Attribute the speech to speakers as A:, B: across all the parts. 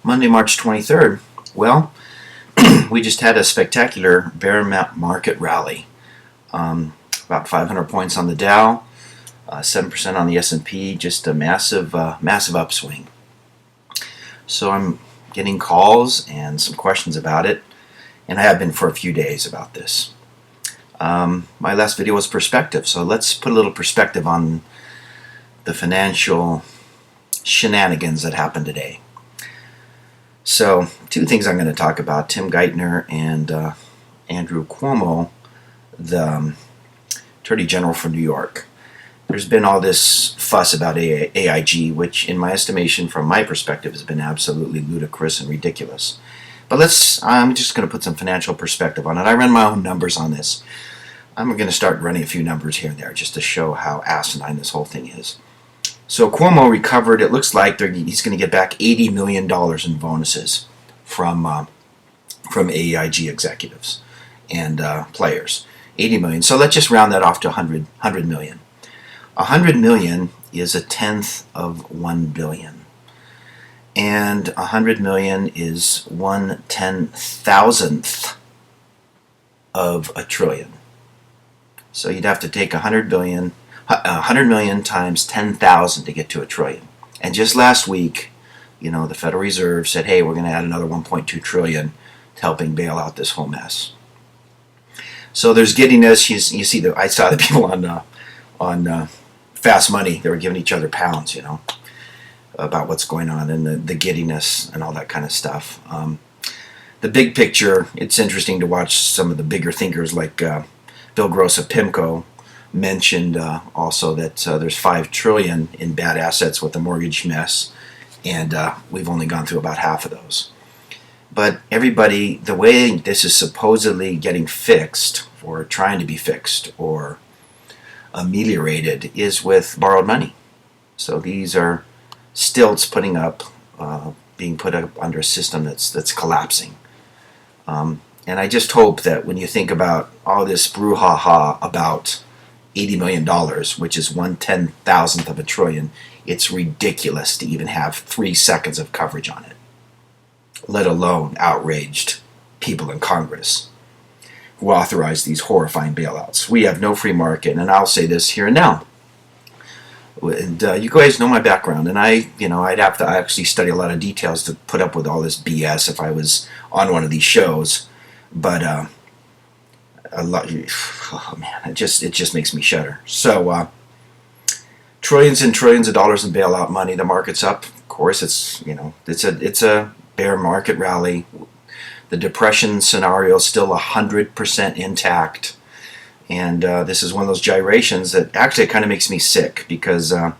A: Monday, March 23rd. Well, we just had a spectacular bear market rally. About 500 points on the Dow, 7% on the S&P, just a massive upswing. So I'm getting calls and some questions about it, and I have been for a few days about this. My last video was perspective, so let's put a little perspective on the financial shenanigans that happened today. So, two things I'm going to talk about: Tim Geithner and Andrew Cuomo, the Attorney General for New York. There's been all this fuss about AIG, which, in my estimation, from my perspective, has been absolutely ludicrous and ridiculous. But I'm just going to put some financial perspective on it. I ran my own numbers on this. I'm going to start running a few numbers here and there just to show how asinine this whole thing is. So Cuomo recovered, it looks like he's going to get back $80 million in bonuses from AIG executives and players. $80 million. So let's just round that off to $100 million. $100 million is a tenth of $1 billion. And $100 million is 1/10,000th of a trillion. So you'd have to take 100 million times 10,000 to get to a trillion. And just last week, the Federal Reserve said, hey, we're going to add another 1.2 trillion to helping bail out this whole mess. So there's giddiness. You see, I saw the people on Fast Money. They were giving each other pounds, about what's going on, and the giddiness and all that kind of stuff. The big picture, it's interesting to watch some of the bigger thinkers like Bill Gross of PIMCO mentioned also that there's $5 trillion in bad assets with the mortgage mess, and we've only gone through about half of those. But everybody, the way this is supposedly getting fixed, or trying to be fixed, or ameliorated, is with borrowed money. So these are stilts being put up under a system that's collapsing. And I just hope that when you think about all this brouhaha about $80 million, which is 1/10,000th of a trillion, it's ridiculous to even have 3 seconds of coverage on it, let alone outraged people in Congress who authorize these horrifying bailouts. We have no free market, and I'll say this here and now. And you guys know my background, and I'd have to actually study a lot of details to put up with all this BS if I was on one of these shows. But oh man, it just makes me shudder. So trillions and trillions of dollars in bailout money. The market's up. Of course, it's a bear market rally. The depression scenario is still 100% intact. And this is one of those gyrations that actually kind of makes me sick, because the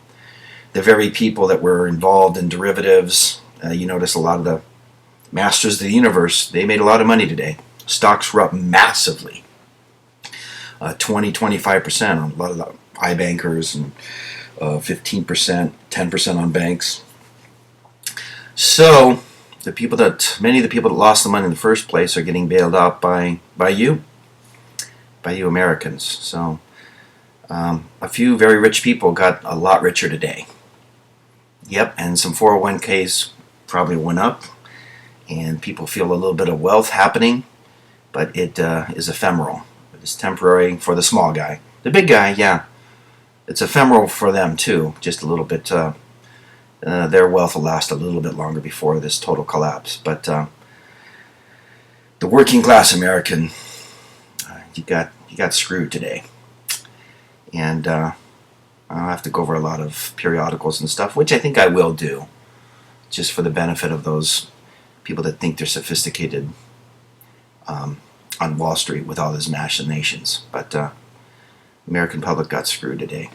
A: very people that were involved in derivatives, you notice a lot of the masters of the universe, they made a lot of money today. Stocks were up massively, 20-25% on a lot of the iBankers, and 15%, 10% on banks. So many of the people that lost the money in the first place are getting bailed out by you Americans. So a few very rich people got a lot richer today. Yep, and some 401ks probably went up, and people feel a little bit of wealth happening, but it is ephemeral. It is temporary for the small guy. The big guy, yeah, it's ephemeral for them too, just a little bit. Their wealth will last a little bit longer before this total collapse. But the working class American, you got screwed today. And I'll have to go over a lot of periodicals and stuff, which I think I will do, just for the benefit of those people that think they're sophisticated on Wall Street with all these machinations. But American public got screwed today.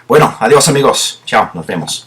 A: Bueno, adiós amigos. Chao, nos vemos.